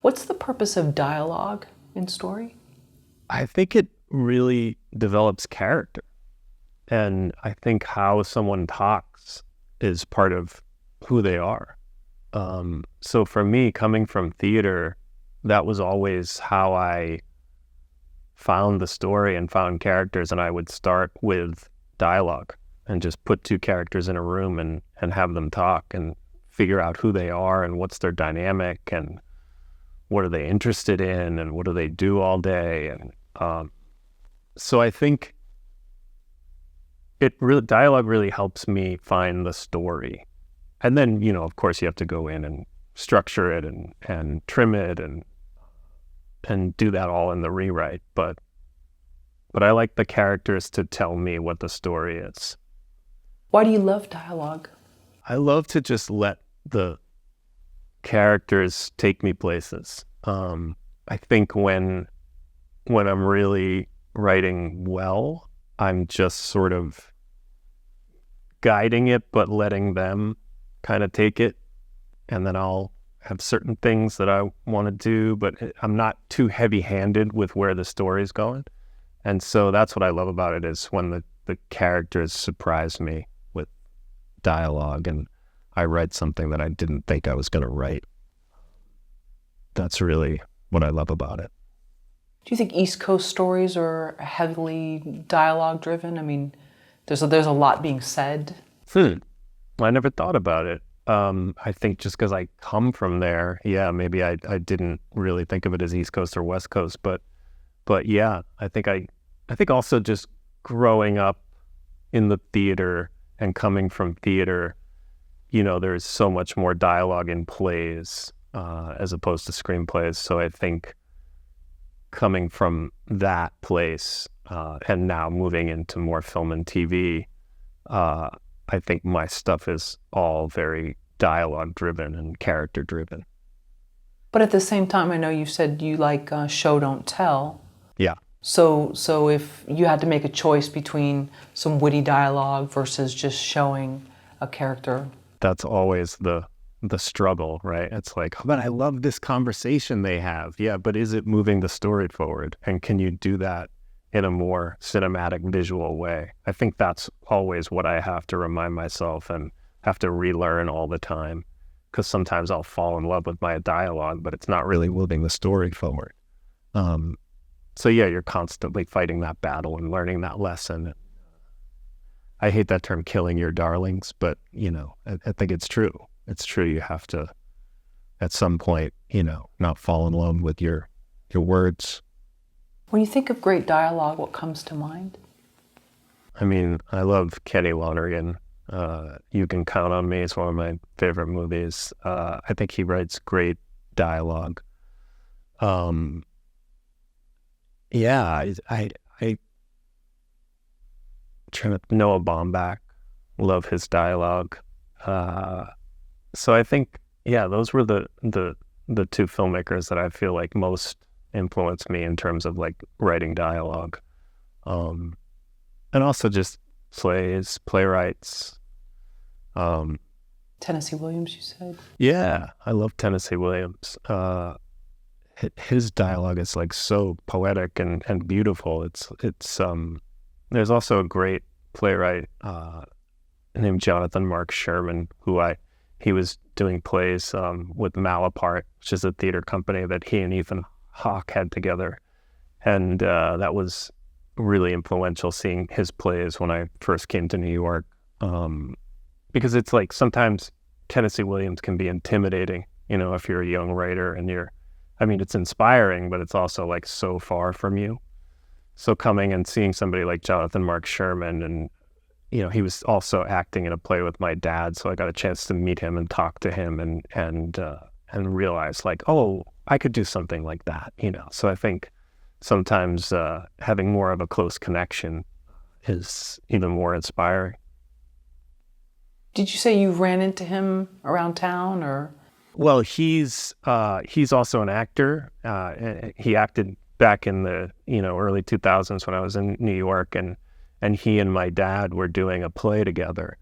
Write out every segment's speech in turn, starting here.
What's the purpose of dialogue in story? I think it really develops character. And I think how someone talks is part of who they are. So for me, coming from theater, that was always how I found the story and found characters. And I would start with dialogue and just put two characters in a room and have them talk and figure out who they are and what's their dynamic and what are they interested in and what do they do all day. And so I think dialogue really helps me find the story. And then, of course you have to go in and structure it and trim it and do that all in the rewrite. But I like the characters to tell me what the story is. Why do you love dialogue? I love to just let the characters take me places. I think when I'm really writing well, I'm just sort of guiding it, but letting them kind of take it. And then I'll have certain things that I want to do, but I'm not too heavy-handed with where the story's going. And so that's what I love about it, is when the characters surprise me with dialogue and I write something that I didn't think I was going to write. That's really what I love about it. Do you think East Coast stories are heavily dialogue driven? I mean, there's a lot being said. I never thought about it. I think just because I come from there, maybe I didn't really think of it as East Coast or West Coast, but yeah, I think also just growing up in the theater and coming from theater, there's so much more dialogue in plays as opposed to screenplays. So I think coming from that place and now moving into more film and TV, I think my stuff is all very dialogue driven and character driven. But at the same time, I know you said you like show don't tell. Yeah. So if you had to make a choice between some witty dialogue versus just showing a character. That's always the struggle, right? It's like, but I love this conversation they have. Yeah, but is it moving the story forward? And can you do that in a more cinematic, visual way? I think that's always what I have to remind myself and have to relearn all the time, because sometimes I'll fall in love with my dialogue, but it's not really moving the story forward. So yeah, you're constantly fighting that battle and learning that lesson. I hate that term, killing your darlings, but I think it's true. It's true. You have to, at some point, not fall in love with your words. When you think of great dialogue, what comes to mind? I mean, I love Kenny Lonergan. You Can Count on Me is one of my favorite movies. I think he writes great dialogue. Noah Baumbach, love his dialogue. So I think, those were the two filmmakers that I feel like most influenced me in terms of like writing dialogue. And also just playwrights. Tennessee Williams, you said? Yeah, I love Tennessee Williams. His dialogue is like so poetic and beautiful. It's there's also a great playwright named Jonathan Mark Sherman, he was doing plays with Malapart, which is a theater company that he and Ethan Hawke had together. And that was really influential, seeing his plays when I first came to New York. Because it's like sometimes Tennessee Williams can be intimidating, if you're a young writer and it's inspiring, but it's also like so far from you. So coming and seeing somebody like Jonathan Mark Sherman, and he was also acting in a play with my dad, so I got a chance to meet him and talk to him and realize like, oh, I could do something like that, So I think sometimes having more of a close connection is even more inspiring. Did you say you ran into him around town, or? Well, he's also an actor. He acted back in the early 2000s when I was in New York, and he and my dad were doing a play together,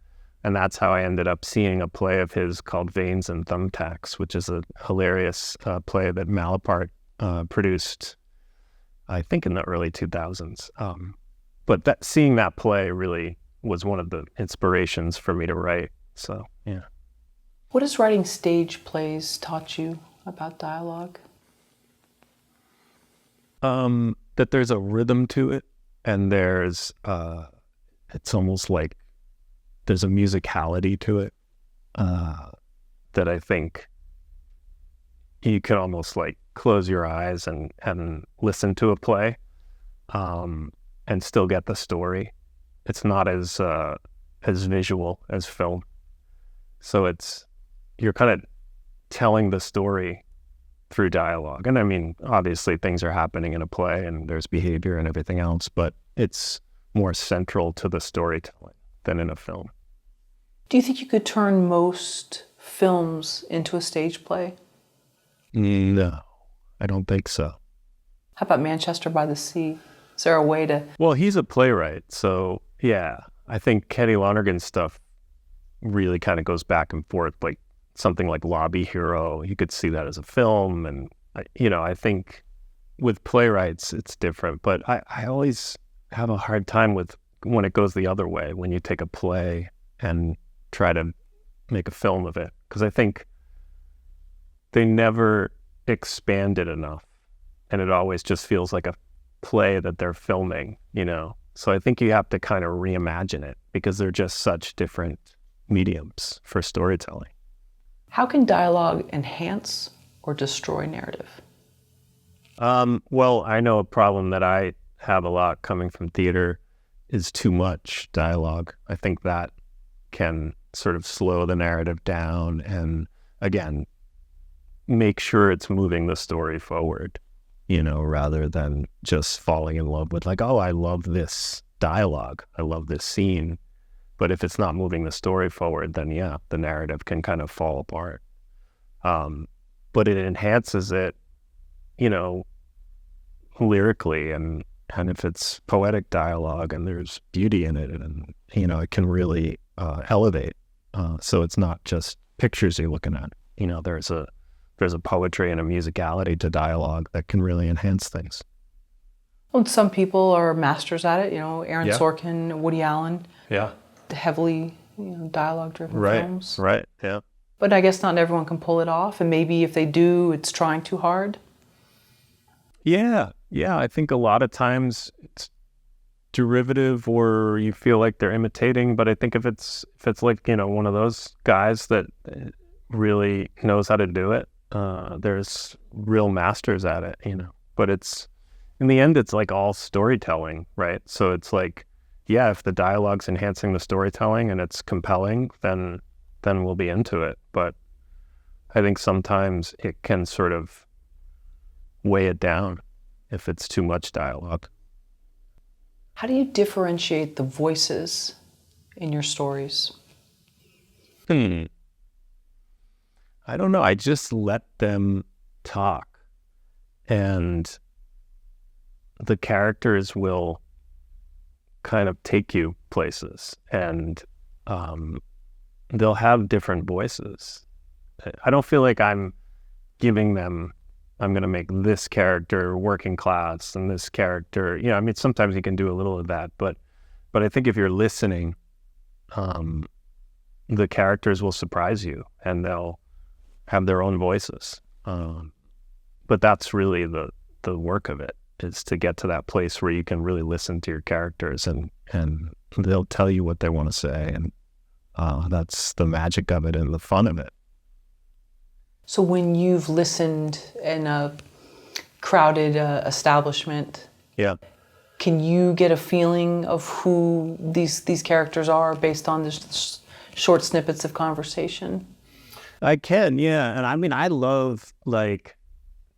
And that's how I ended up seeing a play of his called Veins and Thumbtacks, which is a hilarious play that Malaparte produced, I think, in the early 2000s. But seeing that play really was one of the inspirations for me to write. So, yeah. What has writing stage plays taught you about dialogue? That there's a rhythm to it, and there's it's almost like there's a musicality to it that I think you can almost like close your eyes and listen to a play and still get the story. It's not as visual as film, so you're kind of telling the story through dialogue. And I mean, obviously things are happening in a play and there's behavior and everything else, but it's more central to the storytelling than in a film. Do you think you could turn most films into a stage play? No, I don't think so. How about Manchester by the Sea? Is there a way to... Well, he's a playwright, so yeah, I think Kenny Lonergan's stuff really kind of goes back and forth, like something like Lobby Hero. You could see that as a film, and I think with playwrights it's different, but I always have a hard time with when it goes the other way, when you take a play and try to make a film of it, because I think they never expand it enough, and it always just feels like a play that they're filming, So I think you have to kind of reimagine it, because they're just such different mediums for storytelling. How can dialogue enhance or destroy narrative? Well, I know a problem that I have a lot coming from theater is too much dialogue. I think that can sort of slow the narrative down and, again, make sure it's moving the story forward, rather than just falling in love with like, oh, I love this dialogue, I love this scene. But if it's not moving the story forward, then yeah, the narrative can kind of fall apart. But it enhances it, lyrically, and if it's poetic dialogue and there's beauty in it, and it can really elevate. So it's not just pictures you're looking at. There's a poetry and a musicality to dialogue that can really enhance things. Well, some people are masters at it. Aaron Yeah. Sorkin, Woody Allen. Yeah. Heavily, dialogue-driven films. Right. Yeah. But I guess not everyone can pull it off, and maybe if they do, it's trying too hard. Yeah. I think a lot of times it's derivative, or you feel like they're imitating. But I think if it's like one of those guys that really knows how to do it, there's real masters at it. But it's in the end, it's like all storytelling, right? So it's like, yeah, if the dialogue's enhancing the storytelling and it's compelling, then we'll be into it. But I think sometimes it can sort of weigh it down if it's too much dialogue. How do you differentiate the voices in your stories? I don't know. I just let them talk, and the characters will kind of take you places, and they'll have different voices. I don't feel like I'm giving them, I'm going to make this character working class and this character, sometimes you can do a little of that, but I think if you're listening, the characters will surprise you and they'll have their own voices. But that's really the work of it, is to get to that place where you can really listen to your characters and they'll tell you what they want to say. And that's the magic of it and the fun of it. So when you've listened in a crowded establishment, yeah, can you get a feeling of who these characters are based on this short snippets of conversation? I can, yeah. And I mean, I love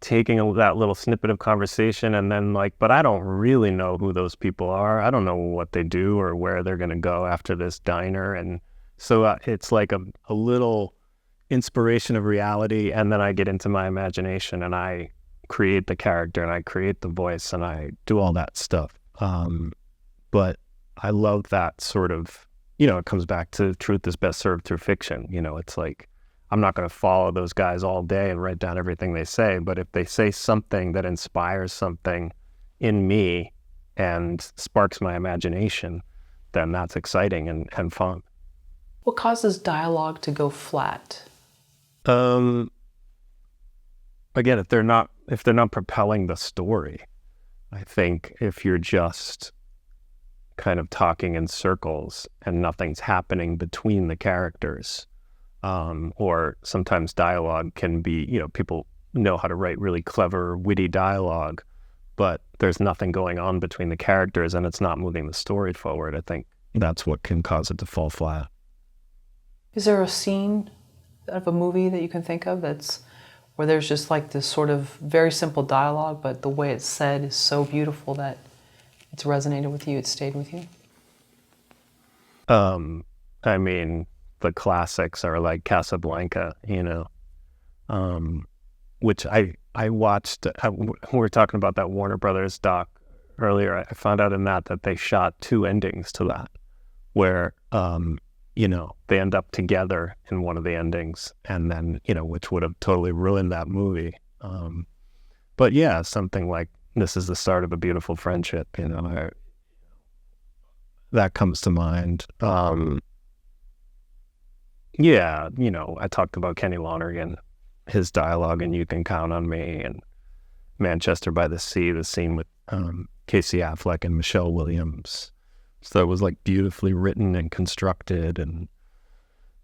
taking that little snippet of conversation and then but I don't really know who those people are. I don't know what they do or where they're going to go after this diner. And so it's like a little inspiration of reality. And then I get into my imagination and I create the character and I create the voice and I do all that stuff. But I love that sort of it comes back to truth is best served through fiction. It's like, I'm not going to follow those guys all day and write down everything they say, but if they say something that inspires something in me and sparks my imagination, then that's exciting and fun. What causes dialogue to go flat? Again, if they're not propelling the story, I think if you're just kind of talking in circles and nothing's happening between the characters, or sometimes dialogue can be, people know how to write really clever, witty dialogue, but there's nothing going on between the characters and it's not moving the story forward. I think that's what can cause it to fall flat. Is there a scene of a movie that you can think of that's where there's just like this sort of very simple dialogue, but the way it's said is so beautiful that it's resonated with you, it's stayed with you? I mean, the classics are like Casablanca, which I watched. We were talking about that Warner Brothers doc earlier. I found out in that they shot 2 endings to that, where they end up together in one of the endings, and then which would have totally ruined that movie. But yeah, something like this is the start of a beautiful friendship. That comes to mind. Yeah, I talked about Kenny Lonergan, his dialogue, and You Can Count on Me, and Manchester by the Sea, the scene with Casey Affleck and Michelle Williams. So it was like beautifully written and constructed, and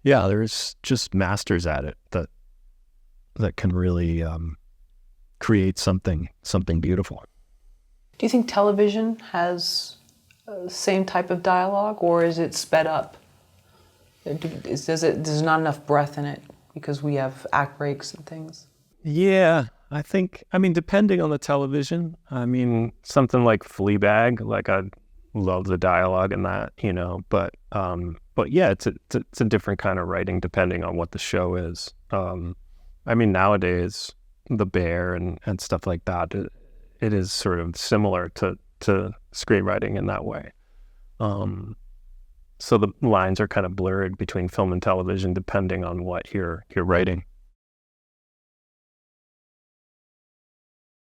yeah, there's just masters at it that can really create something beautiful. Do you think television has the same type of dialogue, or is it sped up? There's not enough breath in it because we have act breaks and things? Yeah, I mean, depending on the television, something like Fleabag, like I love the dialogue in that, but yeah, it's a different kind of writing depending on what the show is. Nowadays, The Bear and stuff like that, it is sort of similar to screenwriting in that way. So the lines are kind of blurred between film and television depending on what you're writing.